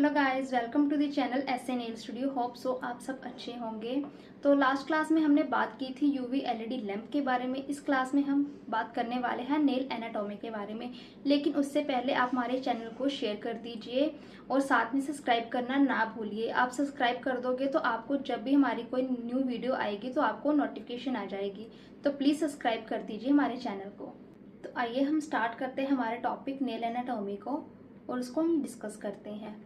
Hello guys, welcome to the channel SA nail studio. Hope so आप सब अच्छे होंगे। तो लास्ट क्लास में हमने बात की थी यूवी एलईडी लैंप के बारे में। इस क्लास में हम बात करने वाले हैं नेल एनाटॉमी के बारे में। लेकिन उससे पहले आप हमारे चैनल को शेयर कर दीजिए और साथ में सब्सक्राइब करना ना भूलिए। आप सब्सक्राइब कर दोगे तो आपको जब भी हमारी कोई न्यू वीडियो आएगी तो आपको नोटिफिकेशन आ जाएगी। तो प्लीज़ सब्सक्राइब कर दीजिए हमारे चैनल को। तो आइए हम स्टार्ट करते हैं हमारे टॉपिक नेल एनाटॉमी को और उसको हम डिस्कस करते हैं।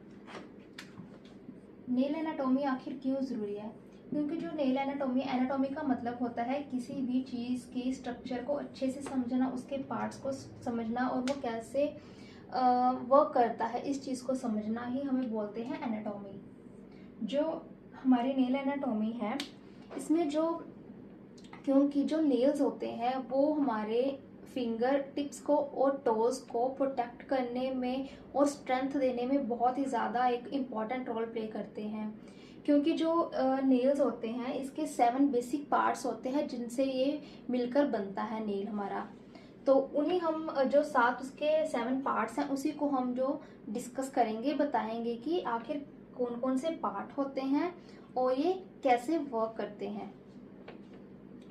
नेल एनाटॉमी आखिर क्यों ज़रूरी है? क्योंकि जो नेल एनाटॉमी का मतलब होता है किसी भी चीज़ की स्ट्रक्चर को अच्छे से समझना, उसके पार्ट्स को समझना और वो कैसे वर्क करता है, इस चीज़ को समझना ही हमें बोलते हैं एनाटॉमी। जो हमारी नेल एनाटॉमी है इसमें क्योंकि जो नेल्स होते हैं वो हमारे फिंगर टिप्स को और टोज को प्रोटेक्ट करने में और स्ट्रेंथ देने में बहुत ही ज़्यादा एक इम्पॉर्टेंट रोल प्ले करते हैं। क्योंकि जो नेल्स होते हैं इसके 7 बेसिक पार्ट्स होते हैं जिनसे ये मिलकर बनता है नेल हमारा। तो उन्हीं हम जो 7 उसके 7 पार्ट्स हैं उसी को हम जो डिस्कस करेंगे, बताएंगे कि आखिर कौन कौन से पार्ट होते हैं और ये कैसे वर्क करते हैं।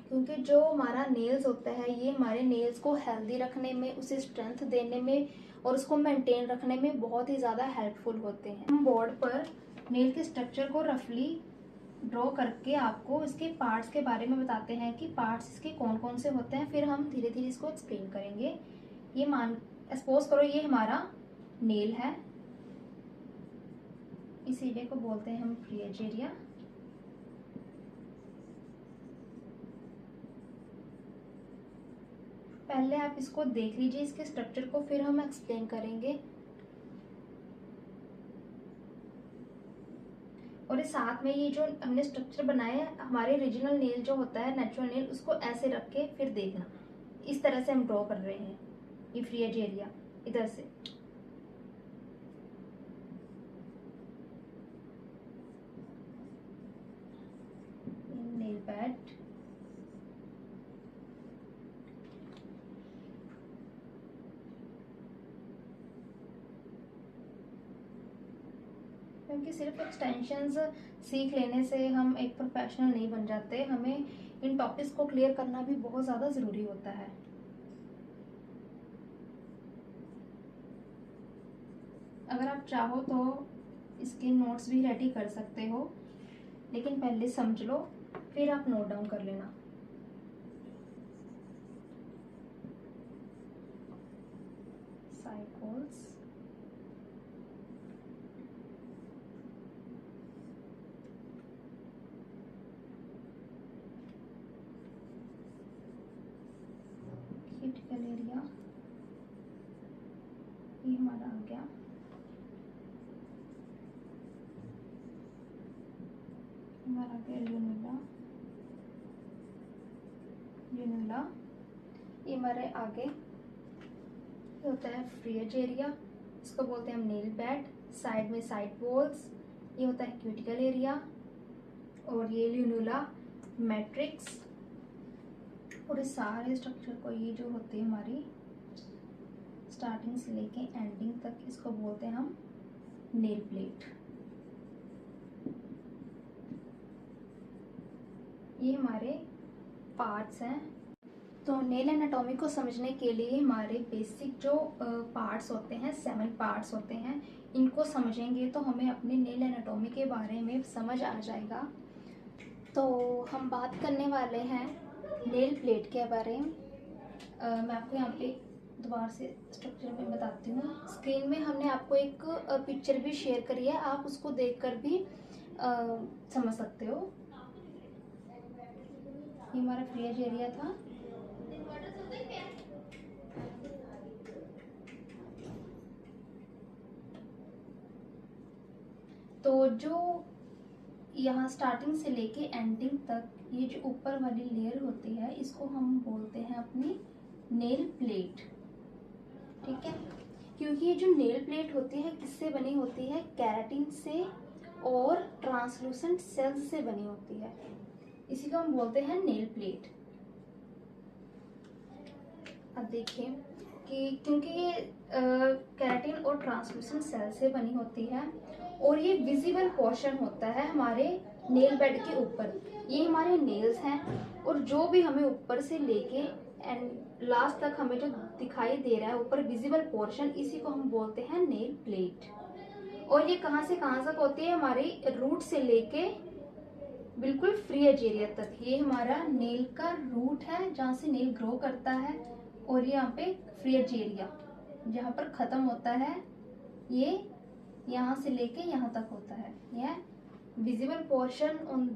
क्योंकि जो हमारा नेल्स होता है ये हमारे नेल्स को हेल्दी रखने में, उसे स्ट्रेंथ देने में और उसको मेंटेन रखने में बहुत ही ज़्यादा हेल्पफुल होते हैं। हम बोर्ड पर नेल के स्ट्रक्चर को रफली ड्रॉ करके आपको इसके पार्ट्स के बारे में बताते हैं कि पार्ट्स इसके कौन कौन से होते हैं, फिर हम धीरे धीरे इसको एक्सप्लेन करेंगे। ये सपोज करो ये हमारा नेल है, इस एरिया को बोलते हैं हम फ्री एज एरिया। पहले आप इसको देख लीजिए इसके स्ट्रक्चर को, फिर हम एक्सप्लेन करेंगे। और इस साथ में ये जो हमने स्ट्रक्चर बनाया है, हमारे रीजनल नेल जो होता है, नेचुरल नेल, उसको ऐसे रख के फिर देखना। इस तरह से हम ड्रॉ कर रहे हैं ये फ्री एज एरिया इधर से। नेल पैड क्योंकि सिर्फ एक्सटेंशंस सीख लेने से हम एक प्रोफेशनल नहीं बन जाते, हमें इन टॉपिक्स को क्लियर करना भी बहुत ज़्यादा ज़रूरी होता है। अगर आप चाहो तो इसके नोट्स भी रेडी कर सकते हो, लेकिन पहले समझ लो फिर आप नोट डाउन कर लेना। साइकल्स, क्यूटिकल एरिया, ये हमारा आ गया। हमारा आ गया ल्यूनुला, ये हमारे आगे होता है फ्री एज एरिया, इसको बोलते हैं हम नेल बेड। साइड में साइड वॉल्स, ये होता है क्यूटिकल एरिया, और ये ल्यूनुला, मैट्रिक्स। और इस सारे स्ट्रक्चर को, ये जो होते हैं हमारी स्टार्टिंग से लेके एंडिंग तक, इसको बोलते हैं हम नेल प्लेट। ये हमारे पार्ट्स हैं। तो नेल एनाटॉमी को समझने के लिए हमारे बेसिक जो पार्ट्स होते हैं, 7 पार्ट्स होते हैं, इनको समझेंगे तो हमें अपने नेल एनाटॉमी के बारे में समझ आ जाएगा। तो हम बात करने वाले हैं नेल प्लेट के बारे में। मैं आपको यहाँ पे दोबारा से स्ट्रक्चर में बताती हूँ। स्क्रीन में हमने आपको एक पिक्चर भी शेयर करी है, आप उसको देखकर भी समझ सकते हो। ये हमारा फ्री एज एरिया था। तो जो यहाँ स्टार्टिंग से लेके एंडिंग तक ये जो ऊपर वाली लेयर होती है, इसको हम बोलते हैं अपनी नेल प्लेट। ठीक है, क्योंकि ये जो नेल प्लेट होती है किससे बनी होती है? केराटिन से और ट्रांसलूसेंट सेल्स से बनी होती है, इसी को हम बोलते हैं नेल प्लेट। अब देखिए कि क्योंकि ये केराटिन और ट्रांसलूसेंट सेल से बनी होती है और ये विजिबल पोर्शन होता है हमारे नेल बेड के ऊपर। ये हमारे नेल्स हैं और जो भी हमें ऊपर से लेके एंड लास्ट तक हमें जो दिखाई दे रहा है ऊपर विजिबल पोर्शन, इसी को हम बोलते हैं नेल प्लेट। और ये कहाँ से कहाँ तक होती है, हमारी रूट से लेके बिल्कुल फ्री एज एरिया तक। ये हमारा नेल का रूट है जहाँ से नेल ग्रो करता है और ये यहाँ पे फ्री एज एरिया जहाँ पर खत्म होता है, ये यहाँ से लेके यहाँ तक होता है। यह visible portion on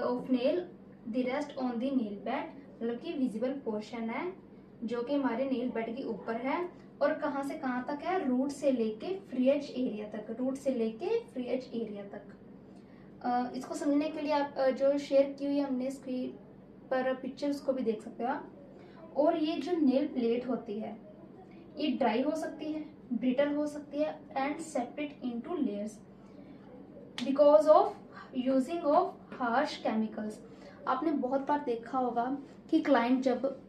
off nail, the rest on the nail bed, मतलब कि विजिबल पोर्शन है जो कि हमारे नेल बेड के ऊपर है और कहाँ से कहाँ तक है, रूट से लेके फ्री एज एरिया तक, रूट से लेके फ्री एज एरिया तक। इसको समझने के लिए आप जो शेयर की हुई हमने स्क्रीन पर पिक्चर उसको भी देख सकते हो आप। और ये जो नेल प्लेट होती है ये ड्राई हो सकती है, ब्रिटल हो सकती है and separate into layers because of using of harsh chemicals. आपने बहुत बार देखा होगा कि क्लाइंट जब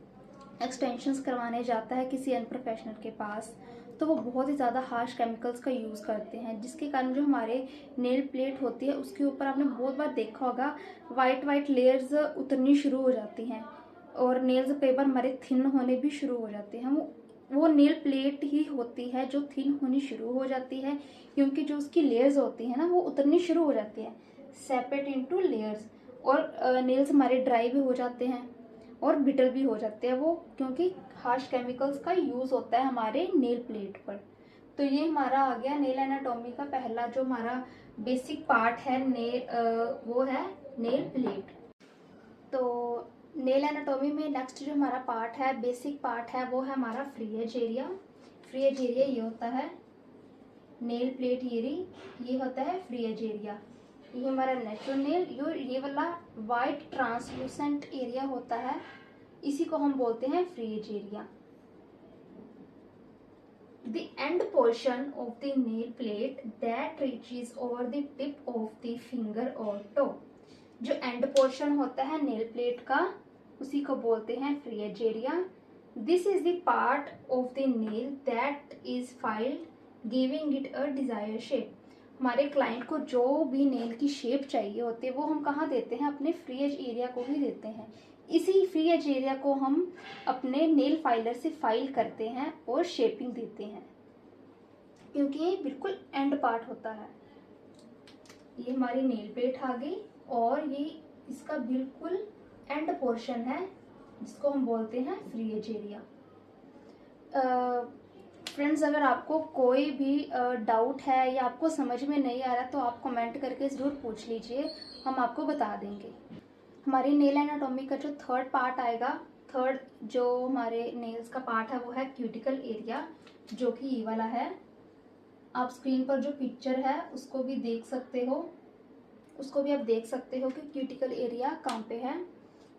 एक्सटेंशंस करवाने जाता है किसी अनप्रोफेशनल के पास तो वो बहुत ही ज़्यादा हार्श केमिकल्स का यूज़ करते हैं, जिसके कारण जो हमारे नेल प्लेट होती है उसके ऊपर आपने बहुत बार देखा होगा वाइट वाइट लेयर्स उतरनी शुरू हो जाती हैं और नेल्स पेपर हमारे थिन होने भी शुरू हो जाते हैं। वो नेल प्लेट ही होती है जो थिन होनी शुरू हो जाती है क्योंकि जो उसकी लेयर्स होती है ना वो उतरनी शुरू हो जाती है, सेपरेट इनटू लेयर्स। और नेल्स हमारे ड्राई भी हो जाते हैं और ब्रिटल भी हो जाते हैं वो, क्योंकि हार्श केमिकल्स का यूज़ होता है हमारे नेल प्लेट पर। तो ये हमारा आ गया नेल एनाटॉमी का पहला जो हमारा बेसिक पार्ट है वो है नेल प्लेट। तो नेल एनाटॉमी में नेक्स्ट जो हमारा पार्ट है, बेसिक पार्ट है, वो है हमारा free edge area. Free edge area ये होता है नेल प्लेट ये होता है फ्री एज एरिया। ये हमारा नेचुरल नेल, ये वाला वाइट ट्रांसलूसेंट एरिया होता है, इसी को हम बोलते हैं free edge area. The end portion of the nail plate that reaches over the tip of the finger और टो। जो एंड पोर्शन होता है नेल प्लेट का उसी को बोलते हैं free edge area. This is the part of the nail that is filed giving it a desire shape. हमारे क्लाइंट को जो भी नेल की शेप चाहिए होती है वो हम कहाँ देते हैं, अपने फ्री एज एरिया को ही देते हैं। इसी फ्री एज एरिया को हम अपने नेल फाइलर से फाइल करते हैं और शेपिंग देते हैं क्योंकि ये बिल्कुल एंड पार्ट होता है। ये हमारी नेल प्लेट आ गई और ये इसका बिल्कुल एंड पोर्शन है जिसको हम बोलते हैं फ्री एज एरिया। फ्रेंड्स, अगर आपको कोई भी डाउट है या आपको समझ में नहीं आ रहा तो आप कमेंट करके ज़रूर पूछ लीजिए, हम आपको बता देंगे। हमारी नेल एनाटॉमी का जो थर्ड पार्ट आएगा, थर्ड जो हमारे नेल्स का पार्ट है वो है क्यूटिकल एरिया, जो कि ये वाला है। आप स्क्रीन पर जो पिक्चर है उसको भी देख सकते हो, उसको भी आप देख सकते हो कि क्यूटिकल एरिया कहाँ पे है।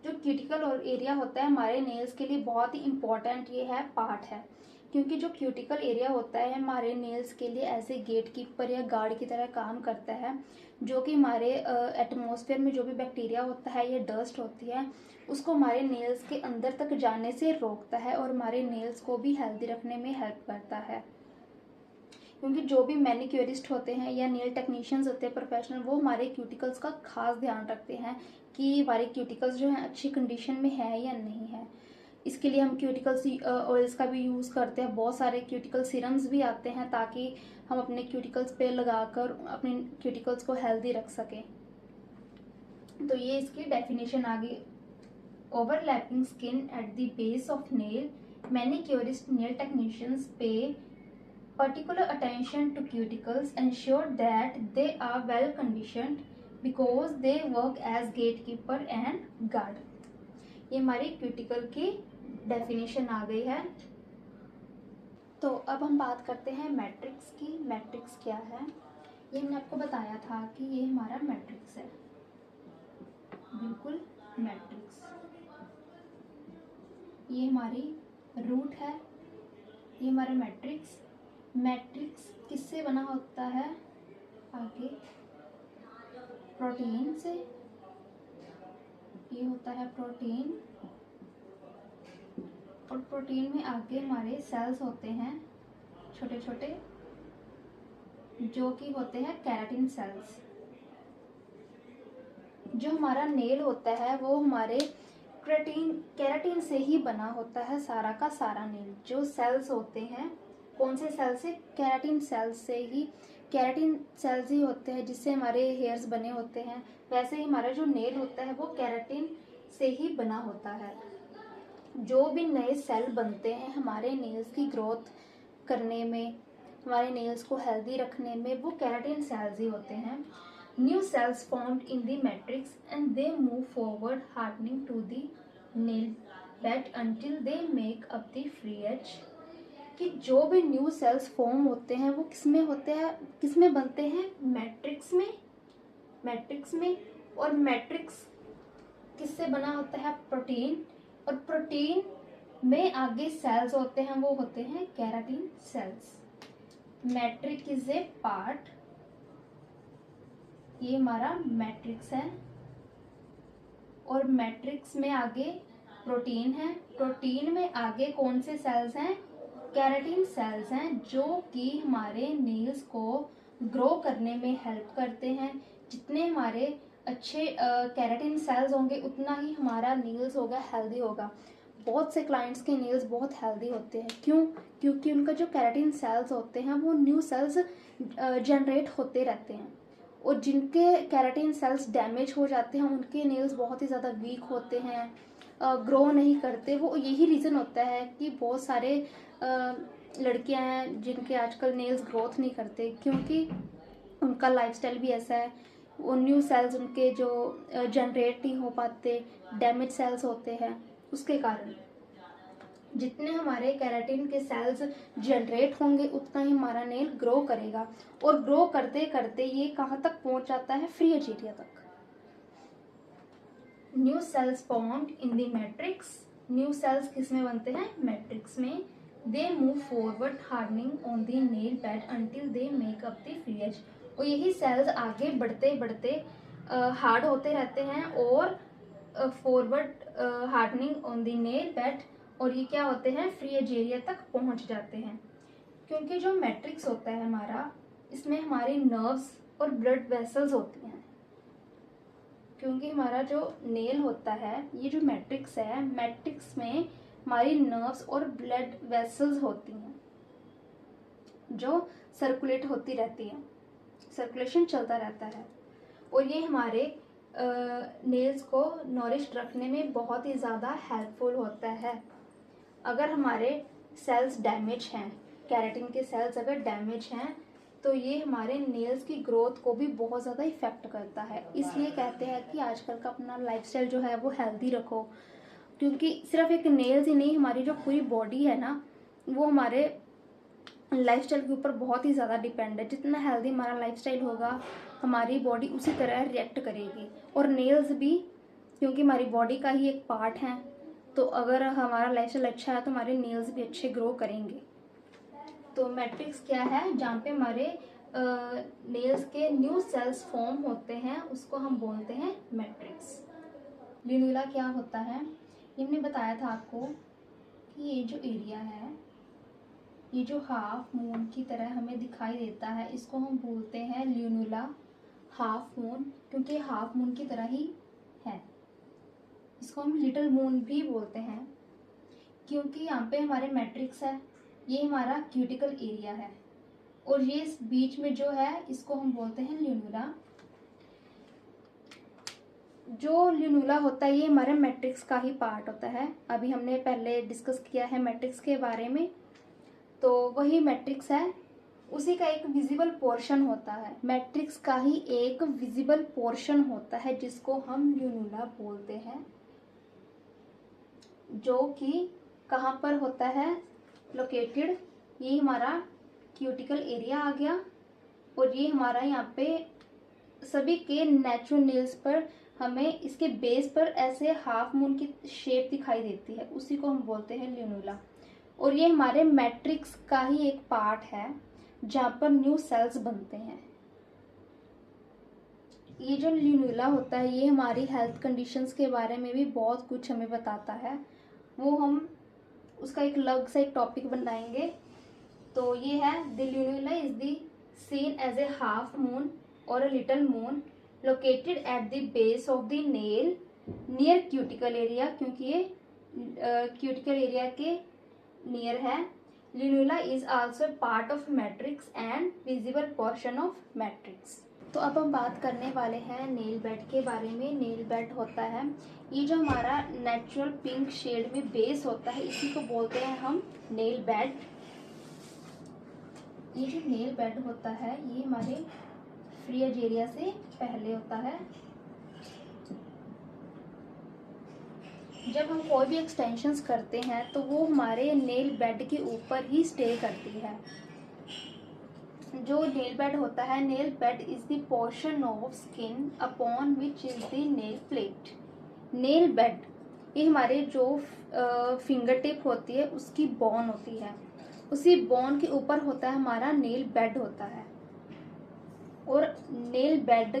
जो क्यूटिकल एरिया होता है हमारे नेल्स के लिए बहुत ही इम्पॉर्टेंट ये है पार्ट है, क्योंकि जो क्यूटिकल एरिया होता है हमारे नेल्स के लिए एज ए गेट कीपर या गार्ड की तरह काम करता है, जो कि हमारे एटमॉस्फेयर में जो भी बैक्टीरिया होता है या डस्ट होती है उसको हमारे नेल्स के अंदर तक जाने से रोकता है और हमारे नेल्स को भी हेल्दी रखने में हेल्प करता है। क्योंकि जो भी मैनिक्योरिस्ट होते हैं या नेल टेक्नीशियंस होते हैं प्रोफेशनल, वो हमारे क्यूटिकल्स का खास ध्यान रखते हैं कि हमारे क्यूटिकल्स जो हैं अच्छी कंडीशन में है या नहीं है। इसके लिए हम क्यूटिकल्स ऑयल्स का भी यूज़ करते हैं, बहुत सारे क्यूटिकल सीरम्स भी आते हैं ताकि हम अपने क्यूटिकल्स पे लगाकर अपने क्यूटिकल्स को हेल्दी रख सकें। तो ये इसकी डेफिनेशन आ गई। Overlapping skin at the base of nail, manicurist nail technicians पे particular attention to cuticles, ensure that they are well conditioned because they work as gatekeeper and guard। ये हमारी क्यूटिकल की डेफिनेशन आ गई है। तो अब हम बात करते हैं मैट्रिक्स की। मैट्रिक्स क्या है, ये हमने आपको बताया था कि ये हमारा मैट्रिक्स है, बिल्कुल मैट्रिक्स। ये हमारी रूट है, ये हमारा मैट्रिक्स। मैट्रिक्स किससे बना होता है, आगे प्रोटीन से, ये होता है प्रोटीन, और प्रोटीन में आगे हमारे सेल्स होते हैं छोटे छोटे, जो कि होते हैं केराटिन सेल्स। जो हमारा नेल होता है वो हमारे केराटिन से ही बना होता है, सारा का सारा नेल। जो सेल्स होते हैं, कौन से सेल से? केराटिन सेल्स से ही। केराटिन सेल्स ही होते हैं जिससे हमारे हेयर्स बने होते हैं। वैसे ही हमारा जो नेल होता है वो केराटिन से ही बना होता है। जो भी नए सेल बनते हैं हमारे नेल्स की ग्रोथ करने में, हमारे नेल्स को हेल्दी रखने में, वो केराटिन सेल्स ही होते हैं। New cells formed in the matrix and they move forward hardening to the nail bed until they make up the free edge। कि जो भी न्यू सेल्स फॉर्म होते हैं वो किसमें होते हैं, किसमें बनते हैं? मैट्रिक्स में। और मैट्रिक्स किससे बना होता है? प्रोटीन। और प्रोटीन में आगे सेल्स होते हैं, वो होते हैं keratin cells. Matrix is a part, ये हमारा मैट्रिक्स है। और मैट्रिक्स में आगे प्रोटीन है। प्रोटीन में आगे कौन से सेल्स हैं? केराटिन सेल्स हैं, जो कि हमारे नेल्स को ग्रो करने में हेल्प करते हैं। जितने हमारे अच्छे केराटिन सेल्स होंगे उतना ही हमारा नेल्स होगा हेल्दी होगा। बहुत से क्लाइंट्स के नेल्स बहुत हेल्दी होते हैं। क्यों? क्योंकि उनका जो केराटिन सेल्स होते हैं वो न्यू सेल्स जनरेट होते रहते हैं। और जिनके केराटिन सेल्स डैमेज हो जाते हैं उनके नेल्स बहुत ही ज़्यादा वीक होते हैं, ग्रो नहीं करते। वो यही रीज़न होता है कि बहुत सारे लड़कियां हैं जिनके आजकल नेल्स ग्रोथ नहीं करते, क्योंकि उनका लाइफस्टाइल भी ऐसा है। वो न्यू सेल्स उनके जो जनरेट नहीं हो पाते, डैमेज सेल्स होते हैं, उसके कारण। जितने हमारे केराटिन के सेल्स जनरेट होंगे उतना ही हमारा नेल ग्रो करेगा। और ग्रो करते करते ये कहाँ तक पहुंच जाता है? फ्री एज एरिया तक। New cells formed in the matrix. New cells किस में बनते हैं? मैट्रिक्स में। They move forward hardening on the nail bed until they make up the free edge. और यही सेल्स आगे बढ़ते बढ़ते हार्ड होते रहते हैं और forward hardening on the nail bed, और ये क्या होते हैं? फ्री एज एरिया तक पहुंच जाते हैं। क्योंकि जो मैट्रिक्स होता है हमारा, इसमें हमारी नर्व्स और ब्लड वेसल्स होती हैं। क्योंकि हमारा जो नेल होता है, ये जो मैट्रिक्स है, मैट्रिक्स में हमारी नर्व्स और ब्लड वेसल्स होती हैं जो सर्कुलेट होती रहती हैं, सर्कुलेशन चलता रहता है। और ये हमारे नेल्स को नॉरिश्ड रखने में बहुत ही ज़्यादा हेल्पफुल होता है। अगर हमारे सेल्स डैमेज हैं, केराटिन के सेल्स अगर डैमेज हैं, तो ये हमारे नेल्स की ग्रोथ को भी बहुत ज़्यादा इफ़ेक्ट करता है। इसलिए कहते हैं कि आजकल का अपना लाइफस्टाइल जो है वो हेल्दी रखो, क्योंकि सिर्फ एक नेल्स ही नहीं, हमारी जो पूरी बॉडी है ना, वो हमारे लाइफस्टाइल के ऊपर बहुत ही ज़्यादा डिपेंड है। जितना हेल्दी हमारा लाइफस्टाइल होगा, हमारी बॉडी उसी तरह रिएक्ट करेगी। और नेल्स भी, क्योंकि हमारी बॉडी का ही एक पार्ट है, तो अगर हमारा लाइफस्टाइल अच्छा है तो हमारे नेल्स भी अच्छे ग्रो करेंगे। तो मैट्रिक्स क्या है? जहाँ पे हमारे नेल्स के न्यू सेल्स फॉर्म होते हैं, उसको हम बोलते हैं मैट्रिक्स। ल्यूनुला क्या होता है? ये हमने बताया था आपको कि ये जो एरिया है, ये जो हाफ मून की तरह हमें दिखाई देता है, इसको हम बोलते हैं ल्यूनुला हाफ मून, क्योंकि हाफ मून की तरह ही है। इसको हम लिटिल मून भी बोलते हैं, क्योंकि यहाँ पे हमारे मैट्रिक्स है, ये हमारा क्यूटिकल एरिया है, और ये इस बीच में जो है इसको हम बोलते हैं ल्यूनुला। जो ल्यूनुला होता है ये हमारे मैट्रिक्स का ही पार्ट होता है। अभी हमने पहले डिस्कस किया है मैट्रिक्स के बारे में, तो वही मैट्रिक्स है, उसी का एक विजिबल पोर्शन होता है। मैट्रिक्स का ही एक विजिबल पोर्शन होता है जिसको हम ल्यूनुला बोलते हैं, जो कि कहाँ पर होता है लोकेटेड? ये हमारा क्यूटिकल एरिया आ गया, और ये हमारा यहाँ पे सभी के नेचुरल नेल्स पर हमें इसके बेस पर ऐसे हाफ मून की शेप दिखाई देती है, उसी को हम बोलते हैं ल्यूनुला। और ये हमारे मैट्रिक्स का ही एक पार्ट है जहाँ पर न्यू सेल्स बनते हैं। ये जो ल्यूनुला होता है ये हमारी हेल्थ कंडीशंस के बारे में भी बहुत कुछ हमें बताता है, वो हम उसका एक अलग से एक टॉपिक बनाएंगे। तो ये है the lunula is the seen as a half moon और a little moon located at the base of the nail near cuticle area, क्योंकि ये क्यूटिकल एरिया के नियर है। Lunula is also part of matrix and visible portion of matrix. तो अब हम बात करने वाले हैं नेल बेड के बारे में। नेल बेड होता है ये जो हमारा नेचुरल पिंक शेड में बेस होता है, इसी को बोलते हैं हम नेल बेड। ये जो नेल बेड होता है ये हमारे फ्री एज एरिया से पहले होता है। जब हम कोई भी एक्सटेंशंस करते हैं तो वो हमारे नेल बेड के ऊपर ही स्टे करती है। जो नेल बेड होता है, nail bed is the portion of skin upon which is the nail plate. Nail bed ये हमारे जो फिंगर टिप होती है उसकी बोन होती है, उसी बोन के ऊपर होता है हमारा नेल बेड होता है। और नेल बेड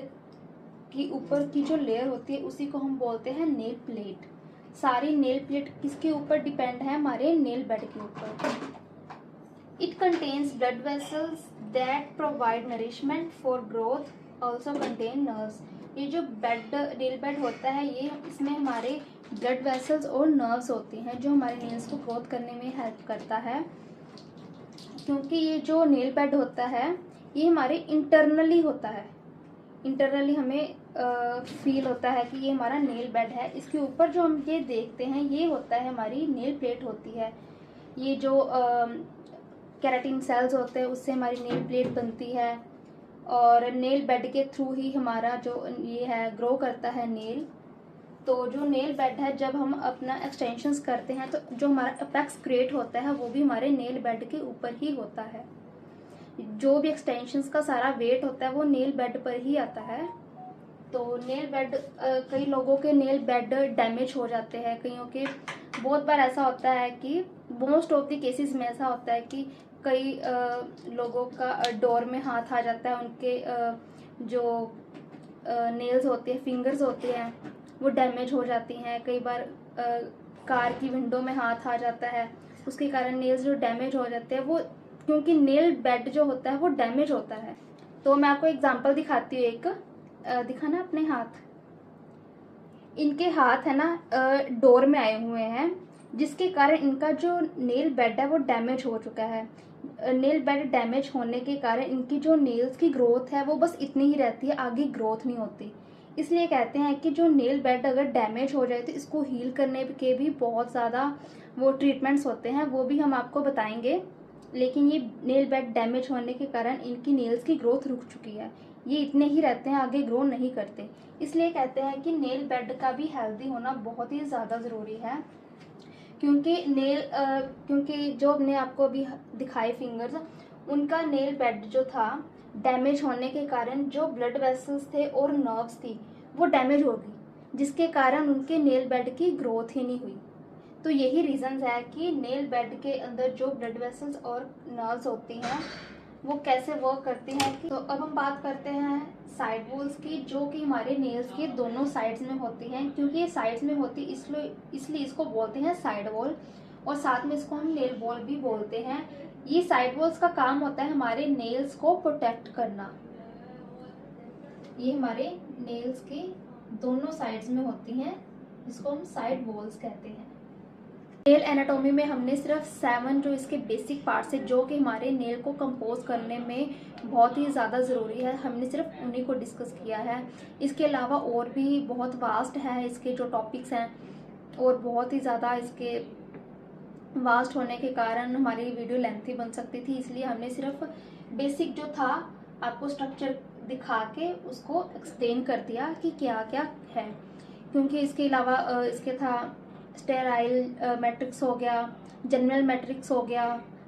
की ऊपर की जो लेयर होती है उसी को हम बोलते हैं नेल प्लेट। सारी नेल प्लेट किसके ऊपर डिपेंड है? हमारे नेल बेड के ऊपर। It contains blood vessels that provide nourishment for growth, also contain nerves. ये जो नेल बेड होता है ये इसमें हमारे ब्लड वेसल्स और नर्व्स होती हैं जो हमारे नेल्स को ग्रोथ करने में हेल्प करता है। क्योंकि ये जो नेल बेड होता है ये हमारे इंटरनली होता है, इंटरनली हमें फील होता है कि ये हमारा नेल बेड है। इसके ऊपर जो हम ये देखते हैं ये होता है हमारी नेल प्लेट होती है। ये जो केराटिन सेल्स होते हैं उससे हमारी नेल प्लेट बनती है और नेल बेड के थ्रू ही हमारा जो ये है ग्रो करता है नेल। तो जो नेल बेड है जब हम अपना एक्सटेंशंस करते हैं तो जो हमारा अपेक्स क्रिएट होता है वो भी हमारे नेल बेड के ऊपर ही होता है। जो भी एक्सटेंशंस का सारा वेट होता है वो नेल बेड पर ही आता है। तो नेल बेड कई लोगों के नेल बेड डैमेज हो जाते हैं, कईयों के बहुत बार ऐसा होता है कि मोस्ट ऑफ द केसेस में ऐसा होता है कि कई लोगों का डोर में हाथ आ जाता है, उनके जो नेल्स होते हैं, फिंगर्स होते हैं वो डैमेज हो जाती हैं। कई बार कार की विंडो में हाथ आ जाता है, उसके कारण नेल्स जो डैमेज हो जाते हैं वो क्योंकि नेल बेड जो होता है वो डैमेज होता है। तो मैं आपको एग्जांपल दिखाती हूँ एक, दिखाना अपने हाथ। इनके हाथ है ना डोर में आए हुए हैं जिसके कारण इनका जो नेल बेड है वो डैमेज हो चुका है। नेल बेड डैमेज होने के कारण इनकी जो नेल्स की ग्रोथ है वो बस इतनी ही रहती है, आगे ग्रोथ नहीं होती। इसलिए कहते हैं कि जो नेल बेड अगर डैमेज हो जाए तो इसको हील करने के भी बहुत ज़्यादा वो ट्रीटमेंट्स होते हैं, वो भी हम आपको बताएंगे। लेकिन ये नेल बेड डैमेज होने के कारण इनकी नेल्स की ग्रोथ रुक चुकी है, ये इतने ही रहते हैं, आगे ग्रो नहीं करते। इसलिए कहते हैं कि नेल बेड का भी हेल्दी होना बहुत ही ज़्यादा ज़रूरी है। क्योंकि जो हमने आपको अभी दिखाए फिंगर्स, उनका नेल बेड जो था डैमेज होने के कारण जो ब्लड वेसल्स थे और नर्व्स थी वो डैमेज हो गई, जिसके कारण उनके नेल बेड की ग्रोथ ही नहीं हुई। तो यही रीजंस है कि नेल बेड के अंदर जो ब्लड वेसल्स और नर्व्स होती हैं वो कैसे वर्क करती हैं। तो अब हम बात करते हैं साइड वॉल्स की, जो कि हमारे नेल्स के दोनों साइड्स में होती हैं। क्योंकि ये साइड्स में होती इसलिए इसको बोलते हैं साइड वॉल, और साथ में इसको हम नेल वॉल भी बोलते हैं। ये साइड वॉल्स का काम होता है हमारे नेल्स को प्रोटेक्ट करना। ये हमारे नेल्स के दोनों साइड्स में होती हैं, जिसको हम साइड वॉल्स कहते हैं। नेल एनाटॉमी में हमने सिर्फ 7 जो इसके बेसिक पार्ट्स है जो कि हमारे नेल को कंपोज करने में बहुत ही ज़्यादा ज़रूरी है, हमने सिर्फ उन्हीं को डिस्कस किया है। इसके अलावा और भी बहुत वास्ट है इसके जो टॉपिक्स हैं, और बहुत ही ज़्यादा इसके वास्ट होने के कारण हमारी वीडियो लेंथी बन सकती थी। इसलिए हमने सिर्फ बेसिक जो था आपको स्ट्रक्चर दिखा के उसको एक्सप्लेन कर दिया कि क्या क्या है। क्योंकि इसके अलावा इसके था स्टेराइल मैट्रिक्स हो गया, जनरल मैट्रिक्स हो गया,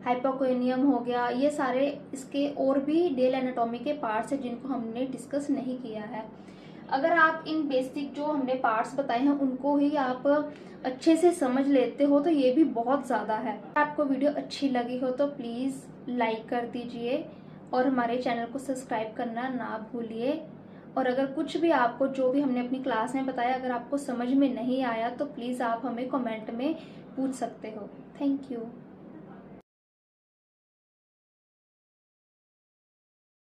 हाइपोकोनियम हो गया, ये सारे इसके और भी नेल एनाटॉमी के पार्ट्स हैं जिनको हमने डिस्कस नहीं किया है। अगर आप इन बेसिक जो हमने पार्ट्स बताए हैं उनको ही आप अच्छे से समझ लेते हो तो ये भी बहुत ज़्यादा है। आपको वीडियो अच्छी लगी हो तो प्लीज़ लाइक कर दीजिए और हमारे चैनल को सब्सक्राइब करना ना भूलिए। और अगर कुछ भी आपको जो भी हमने अपनी क्लास में बताया अगर आपको समझ में नहीं आया तो प्लीज़ आप हमें कमेंट में पूछ सकते हो। Thank you.